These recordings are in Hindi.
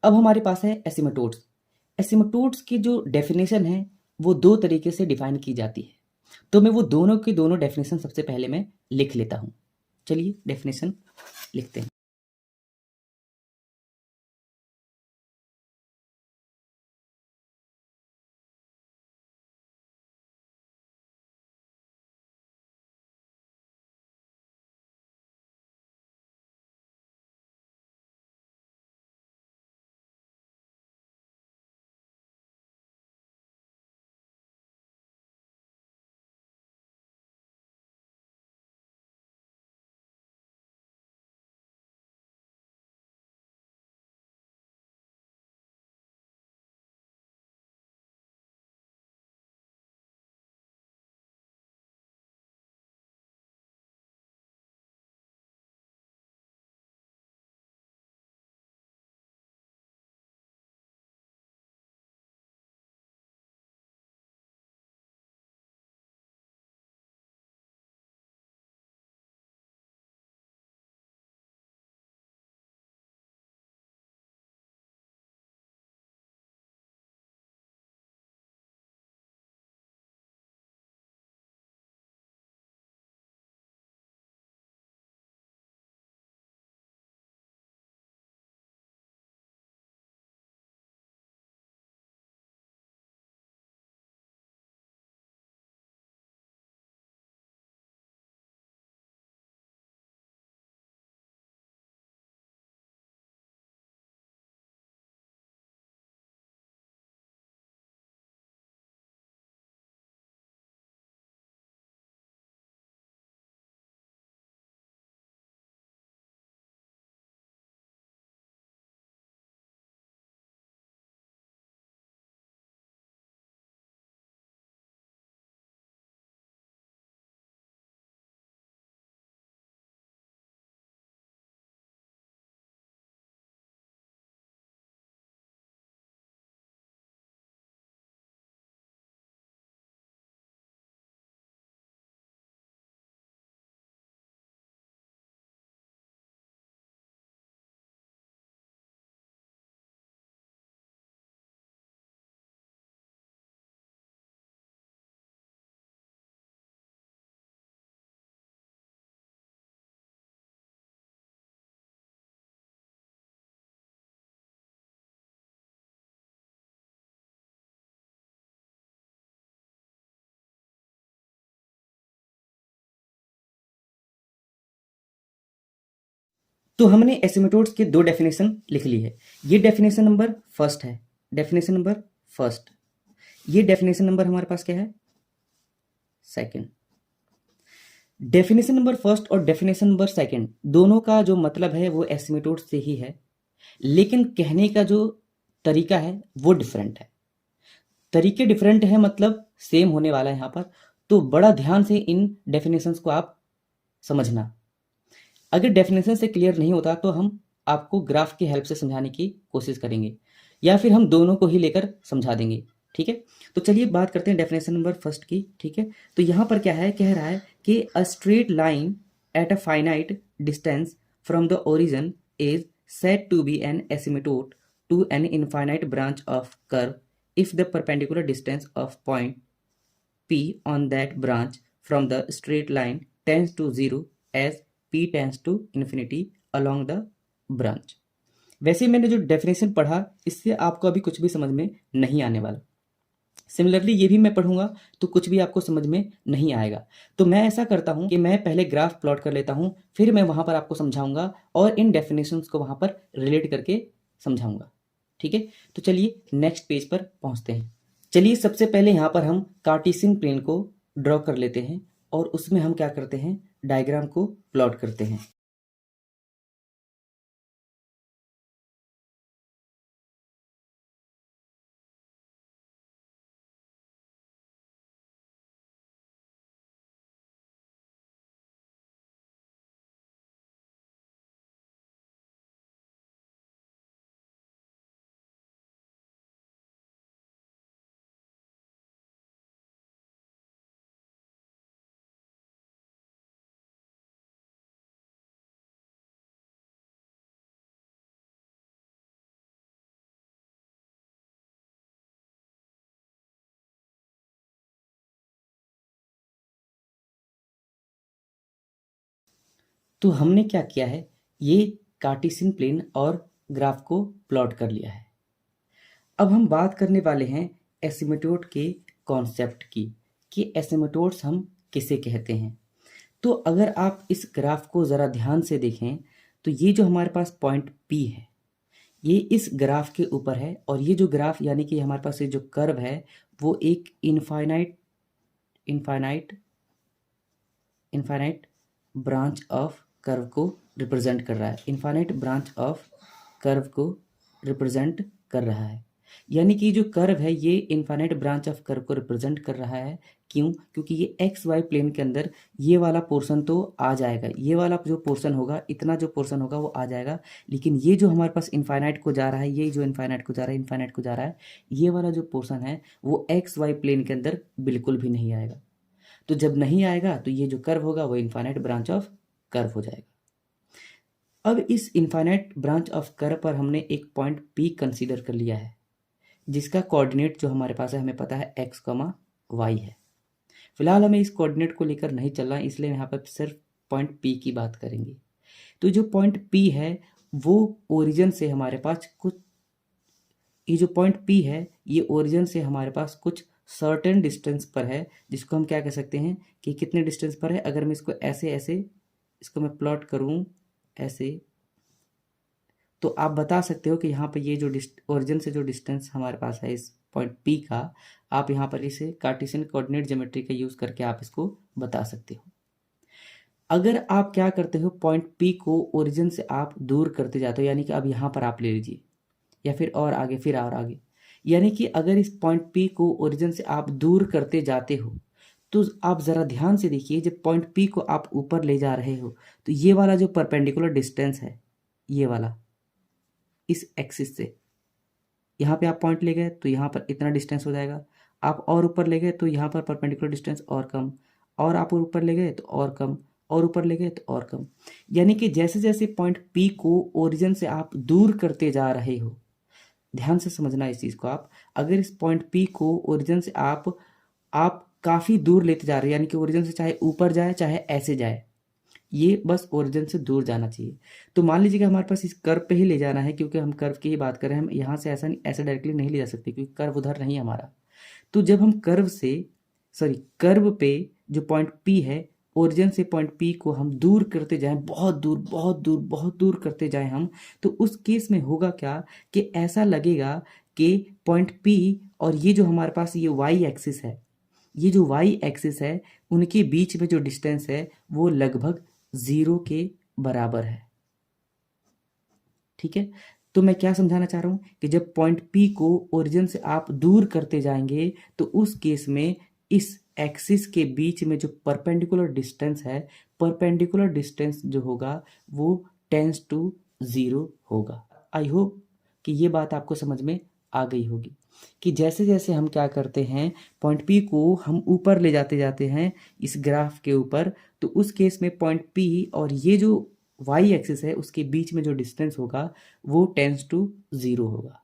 अब हमारे पास है एसिम्पटोट्स। एसिम्पटोट्स की जो डेफिनेशन है वो दो तरीके से डिफाइन की जाती है, तो मैं वो दोनों की दोनों डेफिनेशन सबसे पहले मैं लिख लेता हूँ। चलिए डेफिनेशन लिखते हैं। तो हमने एसिम्पटोट्स के दो डेफिनेशन लिख ली है। ये डेफिनेशन नंबर फर्स्ट है, डेफिनेशन नंबर फर्स्ट। ये डेफिनेशन नंबर हमारे पास क्या है, सेकंड। डेफिनेशन नंबर फर्स्ट और डेफिनेशन नंबर सेकंड दोनों का जो मतलब है वो एसिम्पटोट्स से ही है, लेकिन कहने का जो तरीका है वो डिफरेंट है। तरीके डिफरेंट है मतलब सेम होने वाला है यहाँ पर। तो बड़ा ध्यान से इन डेफिनेशंस को आप समझना। अगर डेफिनेशन से क्लियर नहीं होता तो हम आपको ग्राफ की हेल्प से समझाने की कोशिश करेंगे, या फिर हम दोनों को ही लेकर समझा देंगे। ठीक है, तो चलिए बात करते हैं डेफिनेशन नंबर फर्स्ट की। ठीक है, तो यहाँ पर क्या है, कह रहा है कि a straight line at a finite distance from the origin is said to be an asymptote to an infinite branch of curve if the perpendicular distance of point P on that branch from the straight line tends to 0 as P tends to infinity along the branch। वैसे मैंने जो डेफिनेशन पढ़ा इससे आपको अभी कुछ भी समझ में नहीं आने वाला। सिमिलरली ये भी मैं पढ़ूंगा तो कुछ भी आपको समझ में नहीं आएगा। तो मैं ऐसा करता हूं कि मैं पहले ग्राफ प्लॉट कर लेता हूं, फिर मैं वहां पर आपको समझाऊंगा और इन डेफिनेशंस को वहां पर रिलेट करके समझाऊंगा। ठीक है, तो चलिए नेक्स्ट पेज पर पहुंचते हैं। चलिए सबसे पहले यहाँ पर हम कार्टेशियन प्लेन को ड्रॉ कर लेते हैं और उसमें हम क्या करते हैं, डायग्राम को प्लॉट करते हैं। तो हमने क्या किया है, ये कार्टेशियन प्लेन और ग्राफ को प्लॉट कर लिया है। अब हम बात करने वाले हैं एसिम्पटोट के कॉन्सेप्ट की, कि एसिम्पटोट्स हम किसे कहते हैं। तो अगर आप इस ग्राफ को ज़रा ध्यान से देखें, तो ये जो हमारे पास पॉइंट P है, ये इस ग्राफ के ऊपर है, और ये जो ग्राफ यानी कि हमारे पास ये जो कर्व है, वो एक infinite infinite infinite branch of curve को रिप्रेजेंट कर रहा है। इनफाइनाइट ब्रांच ऑफ कर्व को रिप्रेजेंट कर रहा है, यानी कि जो कर्व है ये इनफाइनाइट ब्रांच ऑफ कर्व को रिप्रेजेंट कर रहा है। क्यों? क्योंकि ये एक्स वाई प्लेन के अंदर ये वाला पोर्शन तो आ जाएगा, ये वाला जो पोर्शन होगा, इतना जो पोर्शन होगा वो आ जाएगा, लेकिन ये जो हमारे पास इनफाइनाइट को जा रहा है, ये जो इनफाइनाइट को जा रहा है, इनफाइनाइट को जा रहा है, ये वाला जो पोर्शन है वो एक्स वाई प्लेन के अंदर बिल्कुल भी नहीं आएगा। तो जब नहीं आएगा तो ये जो कर्व होगा वो इनफाइनाइट ब्रांच ऑफ कर्व हो जाएगा। अब इस इनफाइनाइट ब्रांच ऑफ कर्व पर हमने एक पॉइंट P कंसीडर कर लिया है, जिसका कोऑर्डिनेट जो हमारे पास है, हमें पता है x, y है। फिलहाल हमें इस कोऑर्डिनेट को लेकर नहीं चलना है, इसलिए यहाँ पर सिर्फ पॉइंट P की बात करेंगे। तो जो पॉइंट P है वो ओरिजिन से हमारे पास कुछ, ये जो पॉइंट P है ये ओरिजिन से हमारे पास कुछ सर्टेन डिस्टेंस पर है, जिसको हम क्या कह सकते हैं कि कितने डिस्टेंस पर है। अगर मैं इसको ऐसे ऐसे इसको मैं प्लॉट करूं ऐसे, तो आप बता सकते हो कि यहाँ पर ये जो ओरिजिन से जो डिस्टेंस हमारे पास है इस पॉइंट P का, आप यहाँ पर इसे कार्टेशियन कोऑर्डिनेट ज्योमेट्री का यूज़ करके आप इसको बता सकते हो। अगर आप क्या करते हो, पॉइंट P को ओरिजिन से आप दूर करते जाते हो, यानी कि अब यहाँ पर आप ले लीजिए, या फिर और आगे, फिर और आगे, यानी कि अगर इस पॉइंट P को ओरिजिन से आप दूर करते जाते हो, तो आप ज़रा ध्यान से देखिए, जब पॉइंट P को आप ऊपर ले जा रहे हो, तो ये वाला जो परपेंडिकुलर डिस्टेंस है, ये वाला इस एक्सिस से, यहाँ पे आप पॉइंट ले गए तो यहाँ पर इतना डिस्टेंस हो जाएगा। आप और ऊपर ले गए तो यहाँ पर परपेंडिकुलर डिस्टेंस और कम, और आप ऊपर ले गए तो और कम, और ऊपर ले गए तो और कम। यानी कि जैसे जैसे पॉइंट P को ओरिजिन से आप दूर करते जा रहे हो, ध्यान से समझना इस चीज़ को आप, अगर इस पॉइंट P को ओरिजिन से आप काफ़ी दूर लेते जा रहे हैं, यानी कि ओरिजिन से चाहे ऊपर जाए चाहे ऐसे जाए, ये बस ओरिजिन से दूर जाना चाहिए। तो मान लीजिए कि हमारे पास इस कर्व पे ही ले जाना है, क्योंकि हम कर्व की ही बात कर रहे हैं, हम यहाँ से ऐसा डायरेक्टली नहीं ले जा सकते, क्योंकि कर्व उधर नहीं है हमारा। तो जब हम कर्व पे जो पॉइंट P है, ओरिजिन से पॉइंट P को हम दूर करते जाएं, बहुत दूर बहुत दूर बहुत दूर करते जाएं हम, तो उस केस में होगा क्या कि ऐसा लगेगा कि पॉइंट P और ये जो हमारे पास ये वाई एक्सिस है, ये जो वाई एक्सिस है, उनके बीच में जो डिस्टेंस है वो लगभग 0 के बराबर है। ठीक है, तो मैं क्या समझाना चाह रहा हूं कि जब पॉइंट P को ओरिजिन से आप दूर करते जाएंगे, तो उस केस में इस एक्सिस के बीच में जो परपेंडिकुलर डिस्टेंस है, परपेंडिकुलर डिस्टेंस जो होगा वो टेंस टू 0 होगा। आई होप कि ये बात आपको समझ में आ गई होगी, कि जैसे जैसे हम क्या करते हैं, पॉइंट P को हम ऊपर ले जाते जाते हैं इस ग्राफ के ऊपर, तो उस केस में पॉइंट P और ये जो वाई एक्सिस है उसके बीच में जो डिस्टेंस होगा वो टेंस टू 0 होगा।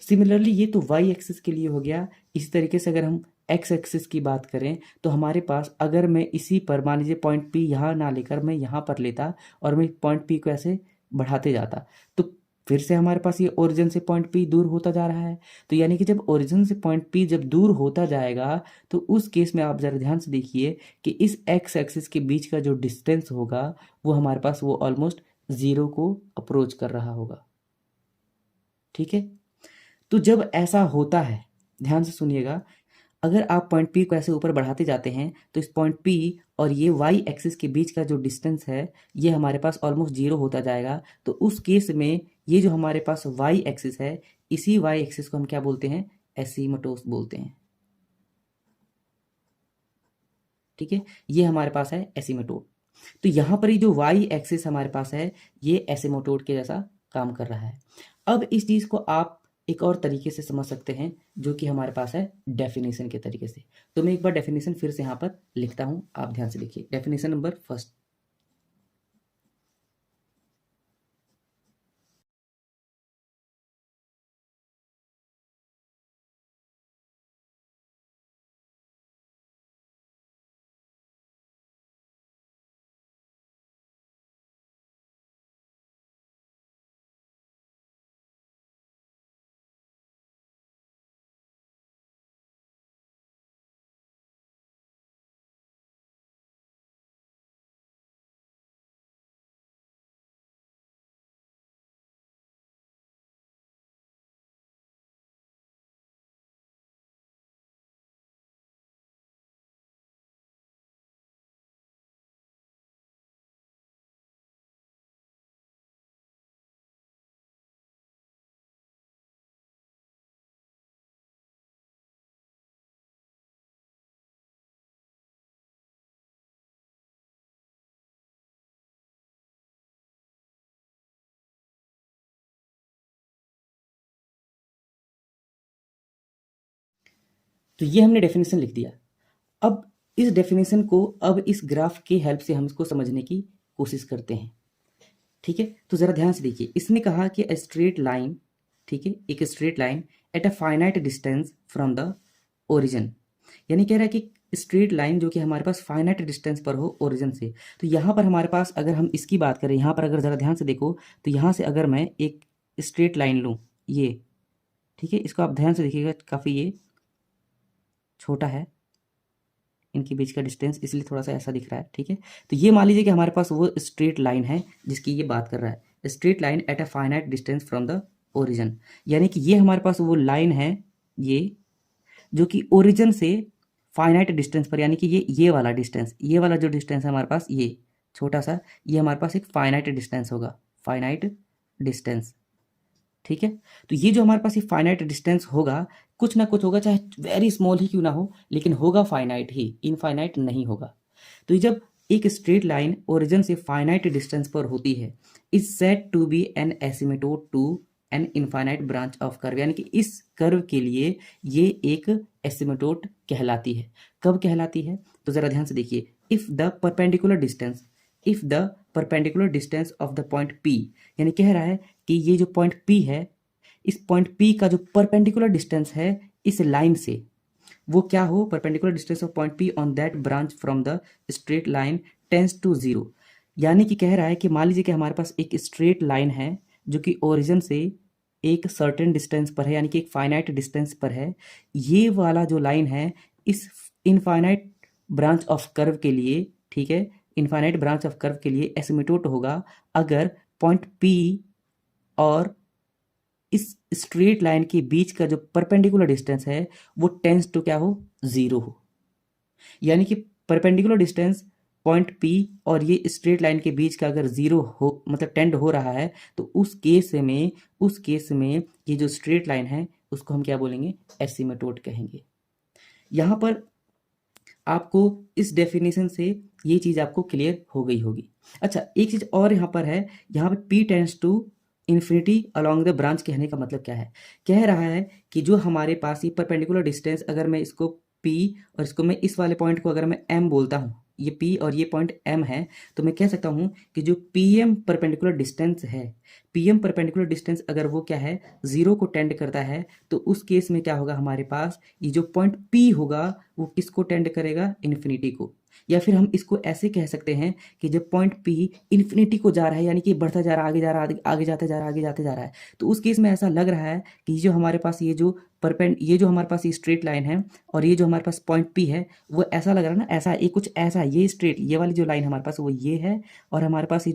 सिमिलरली ये तो वाई एक्सिस के लिए हो गया। इसी तरीके से अगर हम एक्स एक्सिस की बात करें, तो हमारे पास अगर मैं इसी पर मान लीजिए पॉइंट P यहाँ ना लेकर मैं यहाँ पर लेता और मैं पॉइंट P को ऐसे बढ़ाते जाता, तो फिर से हमारे पास ये ओरिजिन से पॉइंट P दूर होता जा रहा है। तो यानी कि जब ओरिजिन से पॉइंट P जब दूर होता जाएगा, तो उस केस में आप ज़रा ध्यान से देखिए कि इस एक्स एक्सिस के बीच का जो डिस्टेंस होगा वो हमारे पास वो ऑलमोस्ट 0 को अप्रोच कर रहा होगा। ठीक है, तो जब ऐसा होता है, ध्यान से सुनिएगा, अगर आप पॉइंट P को ऐसे ऊपर बढ़ाते जाते हैं, तो इस पॉइंट P और ये y एक्सिस के बीच का जो डिस्टेंस है ये हमारे पास ऑलमोस्ट 0 होता जाएगा। तो उस केस में ये जो हमारे पास y एक्सिस है, इसी y एक्सिस को हम क्या बोलते हैं, एसीमोटोस बोलते हैं। ठीक है, ये हमारे पास है एसीमोटोट। तो यहाँ पर ये जो y एक्सिस हमारे पास है ये एसीमोटोट के जैसा काम कर रहा है। अब इस चीज़ को आप एक और तरीके से समझ सकते हैं, जो कि हमारे पास है डेफिनेशन के तरीके से। तो मैं एक बार डेफिनेशन फिर से यहाँ पर लिखता हूँ, आप ध्यान से देखिए। डेफिनेशन नंबर फर्स्ट, तो ये हमने डेफिनेशन लिख दिया। अब इस डेफिनेशन को अब इस ग्राफ के हेल्प से हम इसको समझने की कोशिश करते हैं। ठीक है, तो ज़रा ध्यान से देखिए, इसने कहा कि अ स्ट्रेट लाइन, ठीक है, एक straight line at a finite distance from the origin, यानी कह रहा है कि स्ट्रेट लाइन जो कि हमारे पास फाइनाइट डिस्टेंस पर हो ओरिजिन से। तो यहाँ पर हमारे पास अगर हम इसकी बात करें, यहाँ पर अगर ज़रा ध्यान से देखो, तो यहाँ से अगर मैं एक स्ट्रेट लाइन लूँ, ये, ठीक है, इसको आप ध्यान से देखिएगा, काफ़ी ये छोटा है इनके बीच का डिस्टेंस, इसलिए थोड़ा सा ऐसा दिख रहा है। ठीक है, तो ये मान लीजिए कि हमारे पास वो स्ट्रेट लाइन है जिसकी ये बात कर रहा है, straight line at a finite distance from the origin, यानी कि ये हमारे पास वो लाइन है, ये जो कि ओरिजिन से फाइनाइट डिस्टेंस पर, यानी कि ये वाला डिस्टेंस, ये वाला जो डिस्टेंस है हमारे पास, ये छोटा सा, ये हमारे पास एक फाइनाइट डिस्टेंस होगा, फाइनाइट डिस्टेंस। ठीक है, तो ये जो हमारे पास ये फाइनाइट डिस्टेंस होगा, कुछ ना कुछ होगा, चाहे वेरी स्मॉल ही क्यों ना हो, लेकिन होगा फाइनाइट ही, इनफाइनाइट नहीं होगा। तो ये जब एक स्ट्रेट लाइन ओरिजिन से फाइनाइट डिस्टेंस पर होती है, is said to be an asymptote to an infinite branch of curve, यानी कि इस कर्व के लिए ये एक एसिमेटोड कहलाती है। कब कहलाती है, तो जरा ध्यान से देखिए, if the perpendicular distance, if the perpendicular distance of the point P, यानी कह रहा है कि ये जो पॉइंट पी है, इस पॉइंट पी का जो परपेंडिकुलर डिस्टेंस है इस लाइन से, वो क्या हो, perpendicular distance of point P on that branch from the straight line tends to zero, यानी कि कह रहा है कि मान लीजिए कि हमारे पास एक स्ट्रेट लाइन है जो कि ओरिजिन से एक सर्टेन डिस्टेंस पर है, यानी कि एक फाइनाइट डिस्टेंस पर है। ये वाला जो लाइन है इस इनफाइनाइट ब्रांच ऑफ कर्व के लिए, ठीक है, इनफाइनाइट ब्रांच ऑफ कर्व के लिए एसिमिटोट होगा अगर पॉइंट पी और इस स्ट्रेट लाइन के बीच का जो परपेंडिकुलर डिस्टेंस है वो टेंस टू क्या हो, जीरो हो, यानी कि परपेंडिकुलर डिस्टेंस पॉइंट पी और ये स्ट्रेट लाइन के बीच का अगर जीरो हो, मतलब टेंड हो रहा है, तो उस केस में ये जो स्ट्रेट लाइन है उसको हम क्या बोलेंगे, एसिमेटोड कहेंगे। यहां पर आपको इस डेफिनेशन से ये चीज़ आपको क्लियर हो गई होगी। अच्छा, एक चीज़ और यहाँ पर है, यहाँ पे P tends to infinity along the branch कहने का मतलब क्या है, कह रहा है कि जो हमारे पास ये परपेंडिकुलर डिस्टेंस, अगर मैं इसको पी और इसको मैं इस वाले पॉइंट को अगर मैं एम बोलता हूँ, ये पी और ये पॉइंट एम है, तो मैं कह सकता हूँ कि जो पी एम परपेंडिकुलर डिस्टेंस है, पी एम परपेंडिकुलर डिस्टेंस अगर वो क्या है, जीरो को टेंड करता है, तो उस केस में क्या होगा, हमारे पास ये जो पॉइंट पी होगा वो किसको टेंड करेगा, इन्फिनिटी को। या फिर हम इसको ऐसे कह सकते हैं कि जब पॉइंट पी इन्फिनिटी को जा रहा है, यानी कि बढ़ता जा रहा है, आगे जा रहा है, आगे जाते जा रहा है, आगे जाते जा रहा है, तो उस केस में ऐसा लग रहा है कि जो हमारे पास ये जो हमारे पास ये स्ट्रेट लाइन है और ये जो हमारे पास पॉइंट पी है, वो ऐसा लग रहा है ना, ऐसा ये कुछ ऐसा, ये स्ट्रेट, ये वाली जो लाइन हमारे पास वो ये है, और हमारे पास ये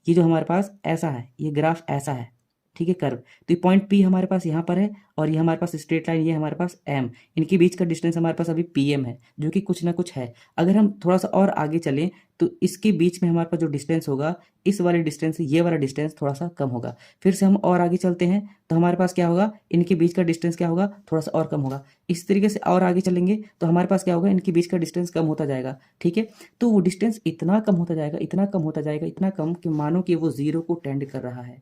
जो हमारे पास ऐसा है, ये ग्राफ ऐसा है, ठीक है, कर्व। तो ये पॉइंट पी हमारे पास यहाँ पर है और ये हमारे पास स्ट्रेट लाइन, ये हमारे पास एम, इनके बीच का डिस्टेंस हमारे पास अभी पी एम है, जो कि कुछ ना कुछ है। अगर हम थोड़ा सा और आगे चलें तो इसके बीच में हमारे पास जो डिस्टेंस होगा, इस वाले डिस्टेंस से ये वाला डिस्टेंस थोड़ा सा कम होगा। फिर से हम और आगे चलते हैं तो हमारे पास क्या होगा, इनके बीच का डिस्टेंस क्या होगा, थोड़ा सा और कम होगा। इस तरीके से और आगे चलेंगे तो हमारे पास क्या होगा, इनके बीच का डिस्टेंस कम होता जाएगा। ठीक है, तो वो डिस्टेंस इतना कम होता जाएगा, इतना कम होता जाएगा, इतना कम कि मानो कि वो जीरो को टेंड कर रहा है।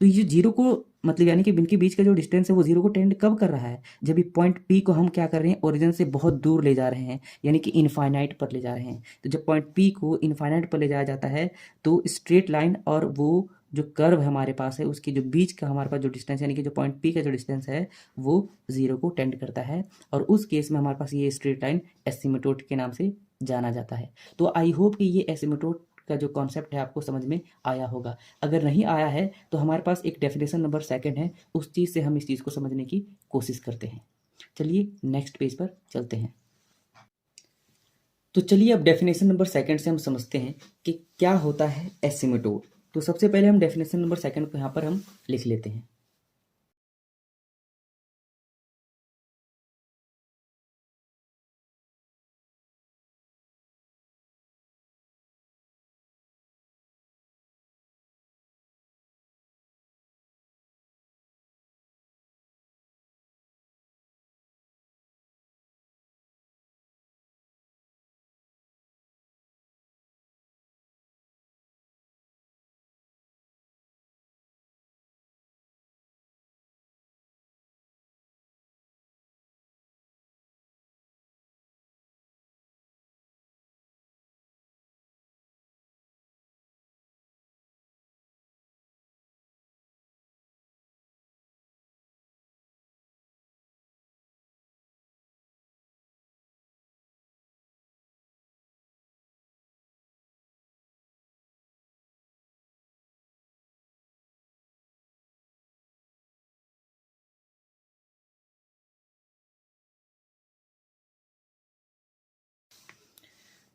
तो ये जीरो को, मतलब यानी कि इनके बीच का जो डिस्टेंस है वो जीरो को टेंड कब कर रहा है, जब ये पॉइंट पी को हम क्या कर रहे हैं, ओरिजिन से बहुत दूर ले जा रहे हैं, यानी कि इनफाइनाइट पर ले जा रहे हैं। तो जब पॉइंट पी को इनफाइनाइट पर ले जाया जाता है तो स्ट्रेट लाइन और वो जो कर्व हमारे पास है उसके जो बीच का हमारे पास जो डिस्टेंस, यानी कि जो पॉइंट पी का जो डिस्टेंस है वो जीरो को टेंड करता है, और उस केस में हमारे पास ये स्ट्रेट लाइन एसिमिटोट के नाम से जाना जाता है। तो आई होप कि ये एसिमिटोट का जो कॉन्सेप्ट है आपको समझ में आया होगा। अगर नहीं आया है तो हमारे पास एक डेफिनेशन नंबर सेकंड है, उस चीज़ से हम इस चीज़ को समझने की कोशिश करते हैं। चलिए नेक्स्ट पेज पर चलते हैं। तो चलिए अब डेफिनेशन नंबर सेकंड से हम समझते हैं कि क्या होता है एसिमिटोट। तो सबसे पहले हम डेफिनेशन नंबर सेकंड को यहाँ पर हम लिख लेते हैं।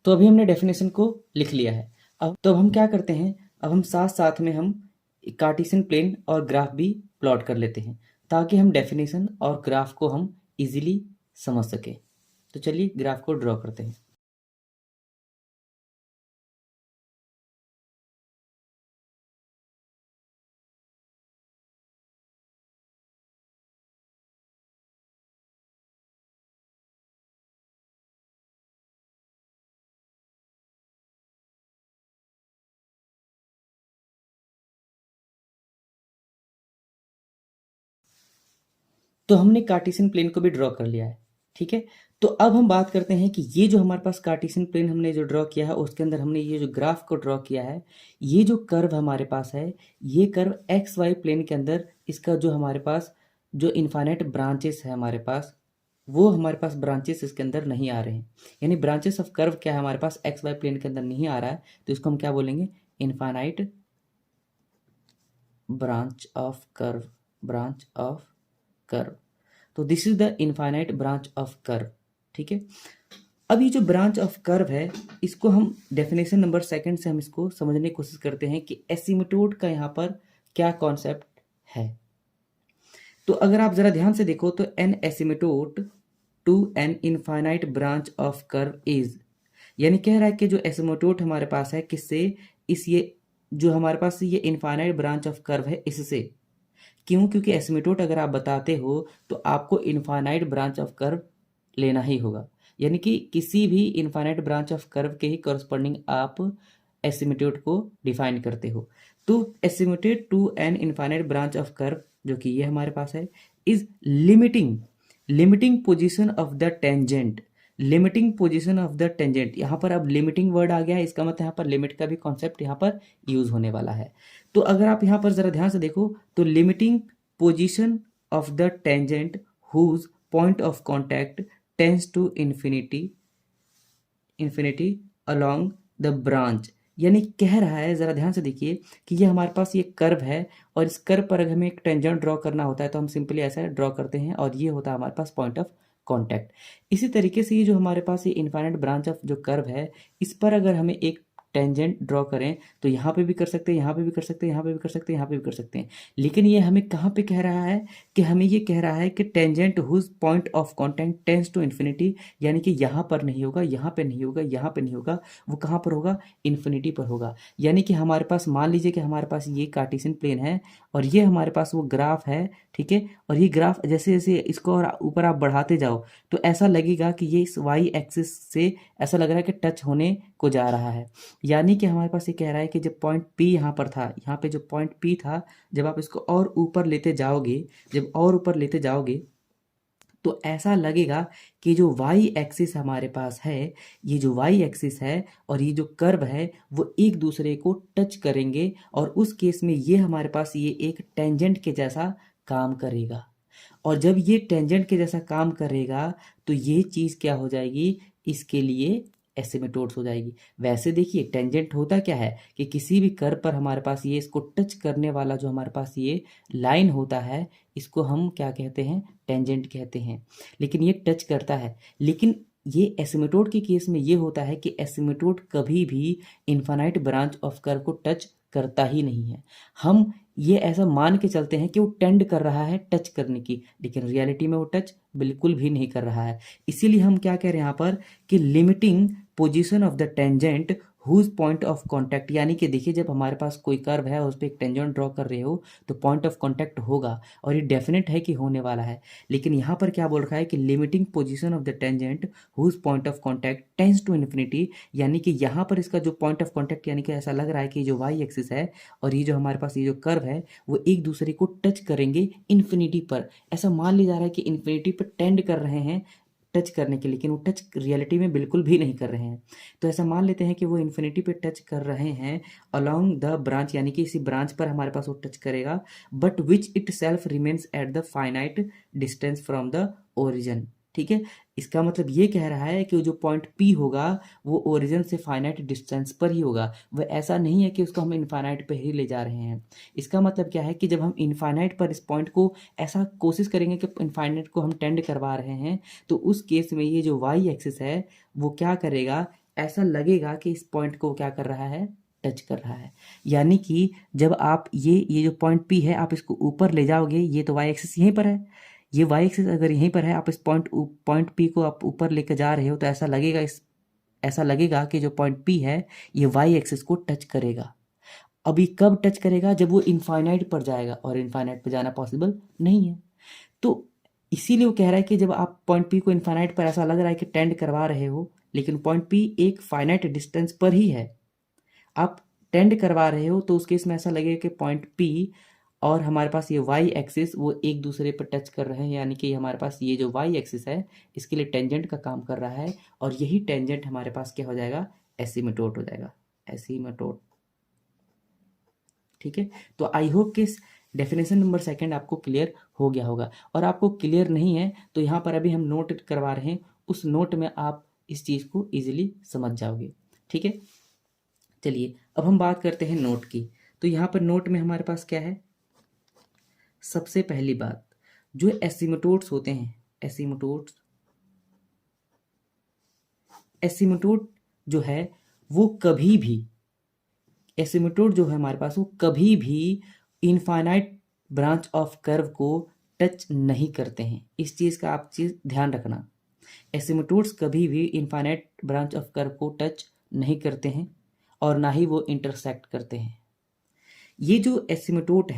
तो अभी हमने डेफिनेशन को लिख लिया है। अब हम क्या करते हैं, अब हम साथ साथ में हम कार्टेशियन प्लेन और ग्राफ भी प्लॉट कर लेते हैं ताकि हम डेफिनेशन और ग्राफ को हम इजीली समझ सकें। तो चलिए ग्राफ को ड्रॉ करते हैं। तो हमने कार्टेशियन प्लेन को भी ड्रॉ कर लिया है, ठीक है। तो अब हम बात करते हैं कि ये जो हमारे पास कार्टेशियन प्लेन हमने जो ड्रॉ किया है उसके अंदर हमने ये जो ग्राफ को ड्रॉ किया है, ये जो कर्व हमारे पास है, ये कर्व एक्स वाई प्लेन के अंदर इसका जो हमारे पास जो इनफाइनाइट ब्रांचेस है हमारे पास, वो हमारे पास ब्रांचेस इसके अंदर नहीं आ रहे हैं। यानी ब्रांचेस ऑफ कर्व क्या है हमारे पास एक्स वाई प्लेन के अंदर नहीं आ रहा है, तो इसको हम क्या बोलेंगे, infinite branch of curve, branch of curve. तो this is the infinite branch of curve, ठीक है। अब ये जो ब्रांच ऑफ कर्व है इसको हम डेफिनेशन नंबर सेकंड से हम इसको समझने की कोशिश करते हैं कि एसिमिटोड का यहाँ पर क्या कॉन्सेप्ट है। तो अगर आप जरा ध्यान से देखो तो an asymptote to an infinite branch of curve is, यानी कह रहा है कि जो एसिमिटोड हमारे पास है किससे, इस ये जो हमारे पास ये इनफाइनाइट ब्रांच ऑफ कर्व है इससे। क्यों? क्योंकि एसिमिटोड अगर आप बताते हो तो आपको इनफाइनाइट ब्रांच ऑफ कर्व लेना ही होगा, यानी कि किसी भी इनफाइनाइट ब्रांच ऑफ कर्व के ही करस्पॉन्डिंग आप एसिमिटोड को डिफाइन करते हो। तो asymptote to an infinite branch of curve जो कि ये हमारे पास है is limiting position of the tangent, limiting position of the tangent. यहाँ पर अब लिमिटिंग वर्ड आ गया है, इसका मतलब यहाँ पर लिमिट का भी कॉन्सेप्ट यहाँ पर यूज होने वाला है। तो अगर आप यहाँ पर जरा ध्यान से देखो तो limiting position of the tangent whose point of contact tends to infinity along the branch, यानी कह रहा है, जरा ध्यान से देखिए कि ये हमारे पास ये कर्व है और इस कर्व पर अगर हमें एक टेंजेंट ड्रॉ करना होता है तो हम सिंपली ऐसा ड्रॉ करते हैं और ये होता है हमारे पास पॉइंट ऑफ कॉन्टैक्ट। इसी तरीके से ये जो हमारे पास ये इनफाइनाइट ब्रांच ऑफ जो कर्व है इस पर अगर हमें एक टेंजेंट ड्रॉ करें तो यहाँ पे भी कर सकते हैं, यहाँ पे भी कर सकते हैं, यहाँ पे भी कर सकते हैं, यहाँ पे भी कर सकते हैं। लेकिन ये हमें कहाँ पे कह रहा है कि हमें ये कह रहा है कि tangent whose point of contact tends to infinity, यानी कि यहाँ पर नहीं होगा, यहाँ पे नहीं होगा, यहाँ पे नहीं होगा, वो कहाँ पर होगा, इन्फिनिटी पर होगा। यानी कि हमारे पास मान लीजिए कि हमारे पास ये कार्टेशियन प्लेन है और ये हमारे पास वो ग्राफ है, ठीक है। और ये ग्राफ जैसे जैसे इसको और ऊपर आप बढ़ाते जाओ तो ऐसा लगेगा कि ये इस वाई एक्सिस से ऐसा लग रहा है कि टच होने को जा रहा है। यानी कि हमारे पास ये कह रहा है कि जब पॉइंट पी यहाँ पर था, यहाँ पे जो पॉइंट पी था, जब आप इसको और ऊपर लेते जाओगे, जब और ऊपर लेते जाओगे तो ऐसा लगेगा कि जो वाई एक्सिस हमारे पास है, ये जो वाई एक्सिस है और ये जो कर्व है वो एक दूसरे को टच करेंगे और उस केस में ये हमारे पास ये एक टेंजेंट के जैसा काम करेगा। और जब ये टेंजेंट के जैसा काम करेगा तो ये चीज़ क्या हो जाएगी, इसके लिए एसिमिटोड्स हो जाएगी। वैसे देखिए टेंजेंट होता क्या है कि किसी भी कर्व पर हमारे पास ये इसको टच करने वाला जो हमारे पास ये लाइन होता है इसको हम क्या कहते हैं, टेंजेंट कहते हैं। लेकिन ये टच करता है, लेकिन ये एसिमिटोड के केस में ये होता है कि एसिमिटोड कभी भी इनफाइनाइट ब्रांच ऑफ कर्व को टच करता ही नहीं है। हम ये ऐसा मान के चलते हैं कि वो टेंड कर रहा है टच करने की, लेकिन रियलिटी में वो टच बिल्कुल भी नहीं कर रहा है। इसीलिए हम क्या कह रहे हैं यहाँ पर कि limiting position of the tangent whose point of contact, यानी कि देखिए जब हमारे पास कोई कर्व है उस पर एक टेंजेंट ड्रॉ कर रहे हो तो पॉइंट ऑफ कॉन्टैक्ट होगा और ये डेफिनेट है कि होने वाला है। लेकिन यहाँ पर क्या बोल रखा है कि limiting position of the tangent whose point of contact tends to infinity, यानी कि यहाँ पर इसका जो पॉइंट ऑफ कॉन्टैक्ट, यानी कि ऐसा लग रहा है कि जो वाई एक्सिस है और ये जो हमारे पास ये जो कर्व है वो एक दूसरे को टच करेंगे इन्फिनिटी पर। ऐसा मान लिया जा रहा है कि इन्फिनिटी पर टेंड कर रहे हैं टच करने के, लेकिन वो टच रियलिटी में बिल्कुल भी नहीं कर रहे हैं। तो ऐसा मान लेते हैं कि वो इन्फिनिटी पे टच कर रहे हैं अलोंग द ब्रांच, यानी कि इसी ब्रांच पर हमारे पास वो टच करेगा, but which it self remains at the finite distance from the origin. ठीक है, इसका मतलब ये कह रहा है कि जो पॉइंट P होगा वो ओरिजिन से फाइनाइट डिस्टेंस पर ही होगा। वह ऐसा नहीं है कि उसको हम इनफाइनाइट पे ही ले जा रहे हैं। इसका मतलब क्या है कि जब हम इनफाइनाइट पर इस पॉइंट को ऐसा कोशिश करेंगे कि इनफाइनाइट को हम टेंड करवा रहे हैं तो उस केस में ये जो वाई एक्सिस है वो क्या करेगा, ऐसा लगेगा कि इस पॉइंट को क्या कर रहा है, टच कर रहा है। यानी कि जब आप ये जो पॉइंट पी है आप इसको ऊपर ले जाओगे, ये तो वाई एक्सिस यहीं पर है, ये वाई एक्सिस अगर यहीं पर है, आप इस पॉइंट पी को आप ऊपर लेकर जा रहे हो, तो ऐसा लगेगा कि जो पॉइंट पी है ये वाई एक्सिस को टच करेगा। अभी कब टच करेगा, जब वो इनफाइनाइट पर जाएगा, और इनफाइनाइट पर जाना पॉसिबल नहीं है। तो इसीलिए वो कह रहा है कि जब आप पॉइंट पी को इनफाइनाइट पर ऐसा लग रहा है कि टेंड करवा रहे हो, लेकिन पॉइंट पी एक फाइनाइट डिस्टेंस पर ही है, आप टेंड करवा रहे हो, तो उस केस में ऐसा लगेगा कि पॉइंट पी और हमारे पास ये वाई एक्सिस वो एक दूसरे पर टच कर रहे हैं, यानी कि हमारे पास ये जो वाई एक्सिस है इसके लिए टेंजेंट का काम कर रहा है, और यही टेंजेंट हमारे पास क्या हो जाएगा, एसीमेटोट हो जाएगा, एसीमेटोट। ठीक है, तो आई होप कि इस डेफिनेशन नंबर सेकंड आपको क्लियर हो गया होगा, और आपको क्लियर नहीं है तो यहाँ पर अभी हम नोट करवा रहे हैं, उस नोट में आप इस चीज़ को इजीली समझ जाओगे। ठीक है, चलिए अब हम बात करते हैं नोट की। तो यहाँ पर नोट में हमारे पास क्या है, सबसे पहली बात, जो एसीमेटोट्स होते हैं, एसीमेटोट जो है वो कभी भी, एसीमेटोट जो है हमारे पास वो कभी भी इनफाइनाइट ब्रांच ऑफ कर्व को टच नहीं करते हैं। इस चीज़ का आप ध्यान रखना, एसीमेटोट्स कभी भी इनफाइनाइट ब्रांच ऑफ कर्व को टच नहीं करते हैं, और ना ही वो इंटरसेक्ट करते हैं। ये जो एसीमेटोट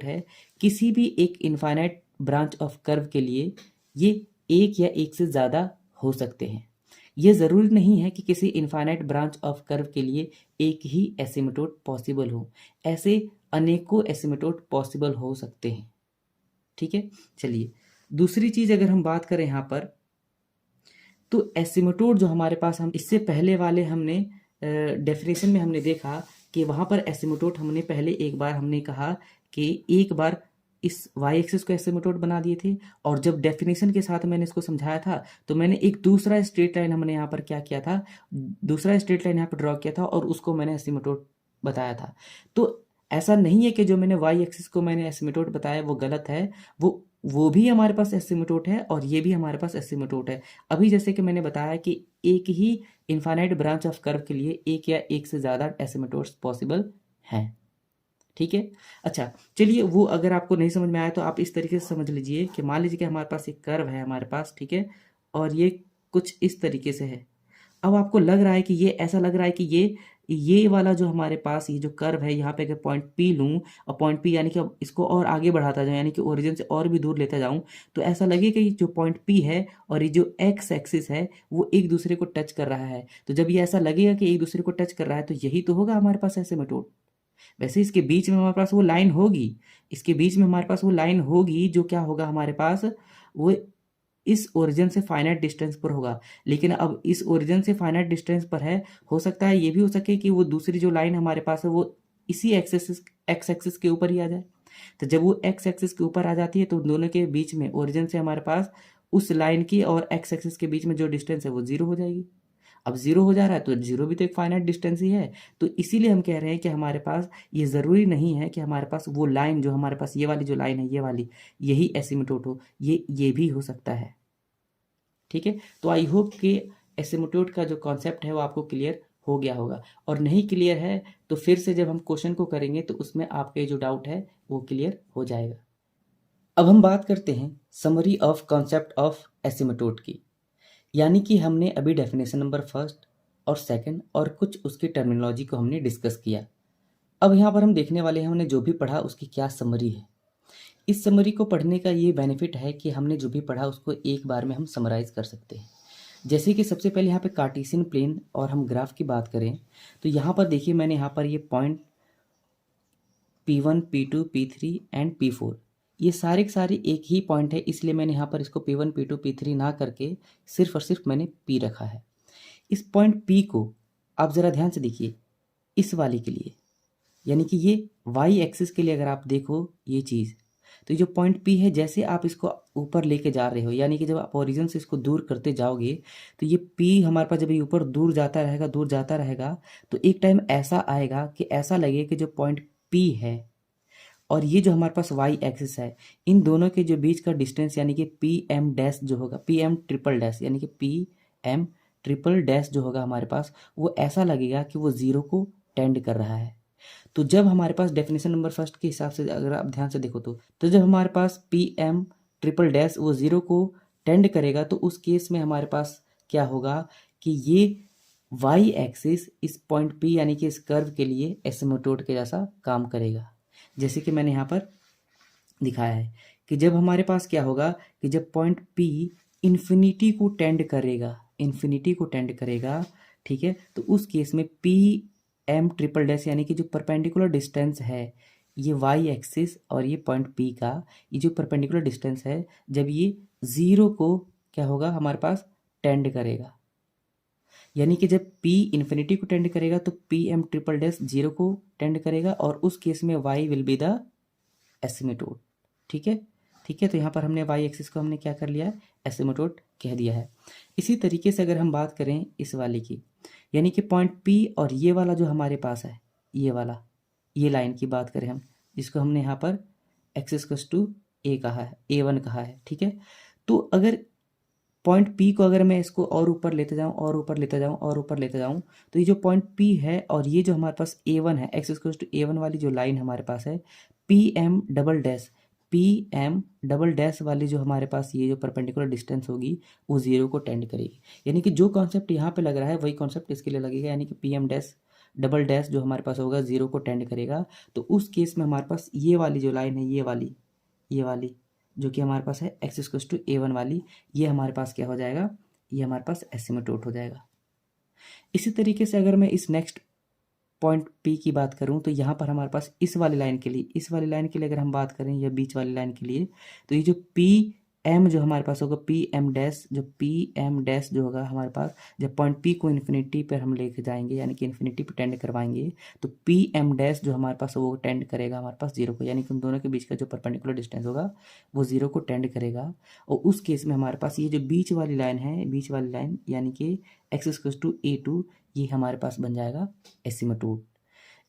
है किसी भी एक इनफाइनाइट ब्रांच ऑफ कर्व के लिए ये एक या एक से ज़्यादा हो सकते हैं। ये ज़रूरी नहीं है कि किसी इनफाइनाइट ब्रांच ऑफ कर्व के लिए एक ही एसीमेटोट पॉसिबल हो, ऐसे अनेकों एसीमेटोट पॉसिबल हो सकते हैं। ठीक है, चलिए दूसरी चीज़ अगर हम बात करें यहाँ पर, तो एसीमेटोट जो हमारे पास, हम इससे पहले वाले हमने डेफिनेशन में हमने देखा कि वहाँ पर एसीमेटोट हमने पहले एक बार हमने कहा कि एक बार इस वाई एक्सिस को एसीमेटोट बना दिए थे, और जब डेफिनेशन के साथ मैंने इसको समझाया था तो मैंने एक दूसरा स्ट्रेट लाइन हमने यहाँ पर क्या किया था, दूसरा स्ट्रेट लाइन यहाँ पर ड्रॉ किया था, और उसको मैंने एसीमेटोट बताया था। तो ऐसा नहीं है कि जो मैंने वाई एक्सिस को मैंने एसीमेटोट बताया वो गलत है, वो भी हमारे पास एसीमेटोट है, और ये भी हमारे पास एसीमेटोट है। अभी जैसे कि मैंने बताया कि एक ही इनफाइनाइट ब्रांच ऑफ कर्व के लिए एक या एक से ज़्यादा एसीमेटोट्स पॉसिबल हैं। ठीक है, अच्छा चलिए, वो अगर आपको नहीं समझ में आया तो आप इस तरीके से समझ लीजिए कि मान लीजिए कि हमारे पास एक कर्व है हमारे पास, ठीक है, और ये कुछ इस तरीके से है। अब आपको लग रहा है कि ये ऐसा लग रहा है कि ये वाला जो हमारे पास ये जो कर्व है, यहाँ पे अगर पॉइंट पी लूँ, और पॉइंट पी यानी कि अब इसको और आगे बढ़ाता जाऊँ, यानी कि ओरिजिन से और भी दूर लेता जाऊँ, तो ऐसा लगे कि जो पॉइंट पी है और ये जो एक्स एक्सिस है वो एक दूसरे को टच कर रहा है। तो जब ये ऐसा लगेगा कि एक दूसरे को टच कर रहा है, तो यही तो होगा हमारे पास एसीमेटोट। वैसे इसके बीच में हमारे पास वो लाइन होगी, इसके बीच में हमारे पास वो लाइन होगी, जो क्या होगा हमारे पास, वो इस ओरिजिन से फाइनाइट डिस्टेंस पर होगा। लेकिन अब इस ओरिजिन से फाइनाइट डिस्टेंस पर है, हो सकता है ये भी हो सके कि वो दूसरी जो लाइन हमारे पास है वो इसी एक्स एक्सिस के ऊपर ही आ जाए। तो जब वो एक्स एक्सिस के ऊपर आ जाती है तो दोनों के बीच में, ओरिजिन से हमारे पास उस लाइन की और एक्स एक्सिस के बीच में जो डिस्टेंस है वो जीरो हो जाएगी। अब जीरो हो जा रहा है तो जीरो भी तो एक फाइनाइट डिस्टेंस ही है। तो इसीलिए हम कह रहे हैं कि हमारे पास ये ज़रूरी नहीं है कि हमारे पास वो लाइन जो हमारे पास, ये वाली जो लाइन है, ये वाली, यही एसीमेटोट हो, ये भी हो सकता है। ठीक है, तो आई होप कि एसीमेटोट का जो कॉन्सेप्ट है वो आपको क्लियर हो गया होगा, और नहीं क्लियर है तो फिर से जब हम क्वेश्चन को करेंगे तो उसमें आपके जो डाउट है वो क्लियर हो जाएगा। अब हम बात करते हैं समरी ऑफ कॉन्सेप्ट ऑफ एसीमेटोट की, यानी कि हमने अभी डेफिनेशन नंबर फर्स्ट और सेकंड और कुछ उसकी टर्मिनोलॉजी को हमने डिस्कस किया। अब यहाँ पर हम देखने वाले हैं हमने जो भी पढ़ा उसकी क्या समरी है। इस समरी को पढ़ने का ये बेनिफिट है कि हमने जो भी पढ़ा उसको एक बार में हम समराइज़ कर सकते हैं। जैसे कि सबसे पहले यहाँ पे कार्टेशियन प्लेन और हम ग्राफ की बात करें, तो यहाँ पर देखिए मैंने यहाँ पर ये point P1, P2, P3 and P4, ये सारे के सारे एक ही पॉइंट है, इसलिए मैंने यहाँ पर इसको P1, P2, P3 ना करके सिर्फ और सिर्फ मैंने P रखा है। इस पॉइंट P को आप ज़रा ध्यान से देखिए, इस वाले के लिए, यानी कि ये y एक्सिस के लिए अगर आप देखो ये चीज़, तो जो पॉइंट P है, जैसे आप इसको ऊपर लेके जा रहे हो, यानी कि जब आप ओरिजिन से इसको दूर करते जाओगे तो ये P हमारे पास जब ये ऊपर दूर जाता रहेगा, तो एक टाइम ऐसा आएगा कि ऐसा लगे कि जो पॉइंट P है और ये जो हमारे पास y एक्सिस है, इन दोनों के जो बीच का डिस्टेंस, यानी कि पी एम डैश जो होगा, पी एम ट्रिपल डैश, यानी कि पी एम ट्रिपल डैश जो होगा हमारे पास वो ऐसा लगेगा कि वो ज़ीरो को टेंड कर रहा है। तो जब हमारे पास डेफिनेशन नंबर फर्स्ट के हिसाब से अगर आप ध्यान से देखो तो जब हमारे पास पी एम ट्रिपल डैश वो ज़ीरो को टेंड करेगा तो उस केस में हमारे पास क्या होगा कि ये वाई एक्सिस इस पॉइंट पी यानी कि इस कर्व के लिए एसिम्प्टोट के जैसा काम करेगा। जैसे कि मैंने यहाँ पर दिखाया है कि जब हमारे पास क्या होगा कि जब पॉइंट पी इन्फिनिटी को टेंड करेगा, ठीक है, तो उस केस में पी एम ट्रिपल डैश यानी कि जो परपेंडिकुलर डिस्टेंस है ये वाई एक्सिस और ये पॉइंट पी का ये जो परपेंडिकुलर डिस्टेंस है जब ये ज़ीरो को क्या होगा हमारे पास टेंड करेगा, यानी कि जब p इन्फिनिटी को टेंड करेगा तो P M triple dash zero को टेंड करेगा और उस केस में y will be the asymptote. ठीक है, ठीक है, तो यहाँ पर हमने y एक्सिस को हमने क्या कर लिया है, एसिम्प्टोट कह दिया है। इसी तरीके से अगर हम बात करें इस वाले की, यानी कि पॉइंट p और ये वाला जो हमारे पास है ये वाला, ये लाइन की बात करें हम, जिसको हमने यहाँ पर एक्सिस टू ए कहा है, A1 कहा है। ठीक है, तो अगर पॉइंट P को अगर मैं इसको और ऊपर लेते जाऊं और ऊपर लेते जाऊं और ऊपर लेते जाऊं तो ये जो पॉइंट P है और ये जो हमारे पास A1 है, एक्सिस टू A1 वाली जो लाइन हमारे पास है, पी एम डबल डैश वाली जो हमारे पास ये जो परपेंडिकुलर डिस्टेंस होगी वो ज़ीरो को टेंड करेगी। यानी कि जो कॉन्सेप्ट यहाँ पे लग रहा है वही कॉन्सेप्ट इसके लिए लगेगा, यानी कि P M dash double dash जो हमारे पास होगा ज़ीरो को टेंड करेगा। तो उस केस में हमारे पास ये वाली जो लाइन है, ये वाली जो कि हमारे पास है एक्सिस टू A1 वाली, ये हमारे पास क्या हो जाएगा, ये हमारे पास एसिम्प्टोट हो जाएगा। इसी तरीके से अगर मैं इस नेक्स्ट पॉइंट P की बात करूं तो यहाँ पर हमारे पास इस वाली लाइन के लिए अगर हम बात करें या बीच वाली लाइन के लिए, तो ये जो पी एम जो हमारे पास होगा, पी एम डैश जो होगा हमारे पास, जब पॉइंट P को इन्फिनिटी पर हम लेके जाएंगे यानी कि इन्फिनिटी पर टेंड करवाएंगे तो पी एम डैश जो हमारे पास वो टेंड करेगा हमारे पास जीरो को, यानी कि उन दोनों के बीच का जो परपेंडिकुलर डिस्टेंस होगा वो जीरो को टेंड करेगा। और उस केस में हमारे पास ये जो बीच वाली लाइन यानी कि एक्सिस टू A2 ये हमारे पास बन जाएगा एसिम्प्टोट।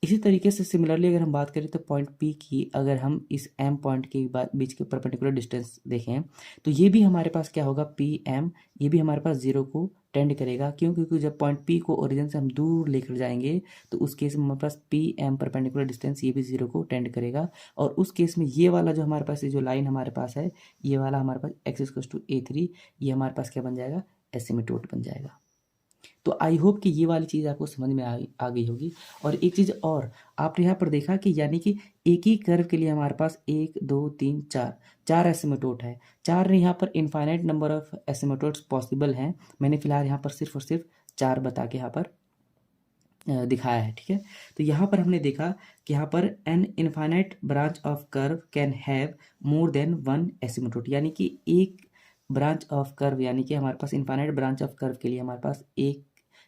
इसी तरीके से सिमिलरली अगर हम बात करें तो पॉइंट P की अगर हम इस M पॉइंट के बीच के परपेंडिकुलर डिस्टेंस देखें तो ये भी हमारे पास क्या होगा, PM ये भी हमारे पास जीरो को टेंड करेगा। क्यों? क्योंकि जब पॉइंट P को ओरिजिन से हम दूर लेकर जाएंगे तो उस केस में हमारे पास PM परपेंडिकुलर डिस्टेंस ये भी जीरो को टेंड करेगा। और उस केस में ये वाला जो हमारे पास ये जो लाइन हमारे पास है, ये वाला हमारे पास एक्सिस टू A3 ये हमारे पास क्या बन जाएगा, एसिम्प्टोट बन जाएगा। तो आई होप कि ये वाली चीज़ आपको समझ में आ गई होगी। और एक चीज़ और आपने यहाँ पर देखा कि यानी कि एक ही कर्व के लिए हमारे पास 1 2 3 4 एसिम्प्टोट है। 4 नहीं, यहाँ पर infinite number of asymptotes possible हैं। मैंने फिलहाल यहाँ पर सिर्फ और सिर्फ 4 बता के यहाँ पर दिखाया है। ठीक है, तो यहाँ पर हमने देखा कि यहाँ पर N infinite branch of curve can have more than one asymptote, यानी कि एक ब्रांच ऑफ कर्व यानी कि हमारे पास इनफाइनाइट ब्रांच ऑफ कर्व के लिए हमारे पास एक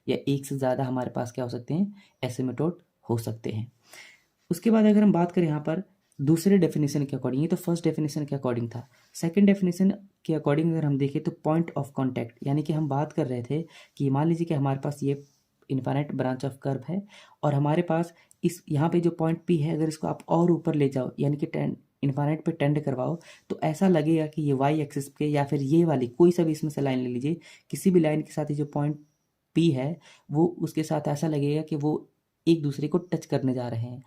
या एक से ज़्यादा हमारे पास क्या हो सकते हैं, एसिम्प्टोट हो सकते हैं। उसके बाद अगर हम बात करें यहाँ पर दूसरे डेफिनेशन के अकॉर्डिंग, ये तो फर्स्ट डेफिनेशन के अकॉर्डिंग था। सेकंड डेफिनेशन के अकॉर्डिंग अगर हम देखें तो पॉइंट ऑफ कांटेक्ट, यानी कि हम बात कर रहे थे कि मान लीजिए कि हमारे पास ये इनफाइनाइट ब्रांच ऑफ कर्व है और हमारे पास इस यहाँ पे जो पॉइंट P है अगर इसको आप और ऊपर ले जाओ यानी कि इनफाइनाइट पे टेंड करवाओ तो ऐसा लगेगा कि ये वाई एक्सिस पे या फिर ये वाली कोई सा भी इसमें से लाइन ले लीजिए, किसी भी लाइन के साथ ये जो पॉइंट P है वो उसके साथ ऐसा लगेगा कि वो एक दूसरे को टच करने जा रहे हैं।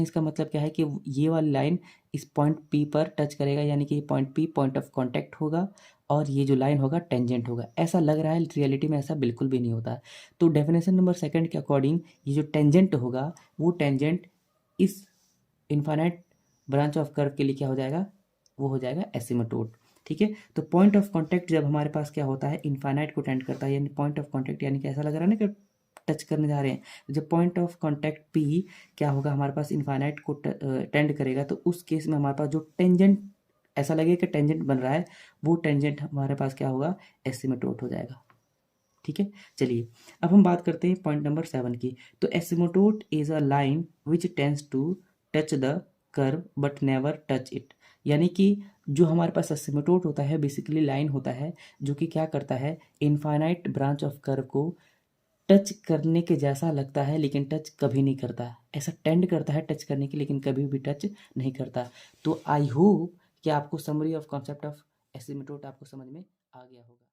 इसका मतलब क्या है कि ये वाली लाइन इस पॉइंट P पर टच करेगा, यानी कि ये point P point of contact होगा और ये जो लाइन होगा टेंजेंट होगा। ऐसा लग रहा है, रियलिटी में ऐसा बिल्कुल भी नहीं होता। तो डेफिनेशन नंबर सेकंड के अकॉर्डिंग ये जो टेंजेंट होगा वो टेंजेंट इस इनफाइनाइट ब्रांच ऑफ कर्व के लिए क्या हो जाएगा, वो हो जाएगा एसिम्प्टोट। ठीक है, तो पॉइंट ऑफ कांटेक्ट जब हमारे पास क्या होता है, इनफाइनाइट को टेंड करता है, यानी पॉइंट ऑफ कांटेक्ट यानी कि ऐसा लग रहा है ना कि टच करने जा रहे हैं। जब पॉइंट ऑफ कांटेक्ट P क्या होगा हमारे पास इनफाइनाइट को टेंड करेगा तो उस केस में हमारे पास जो टेंजेंट ऐसा लगेगा कि टेंजेंट बन रहा है, वो टेंजेंट हमारे पास क्या होगा, एसिम्प्टोट हो जाएगा। ठीक है, चलिए अब हम बात करते हैं पॉइंट नंबर 7 की। तो asymptote is a line which tends to touch the curve but never touch it, यानी कि जो हमारे पास एसिम्प्टोट होता है बेसिकली लाइन होता है जो कि क्या करता है, इनफाइनाइट ब्रांच ऑफ कर्व को टच करने के जैसा लगता है लेकिन टच कभी नहीं करता। ऐसा टेंड करता है टच करने की लेकिन कभी भी टच नहीं करता। तो आई होप कि आपको summary of concept of asymptote आपको समझ में आ गया होगा।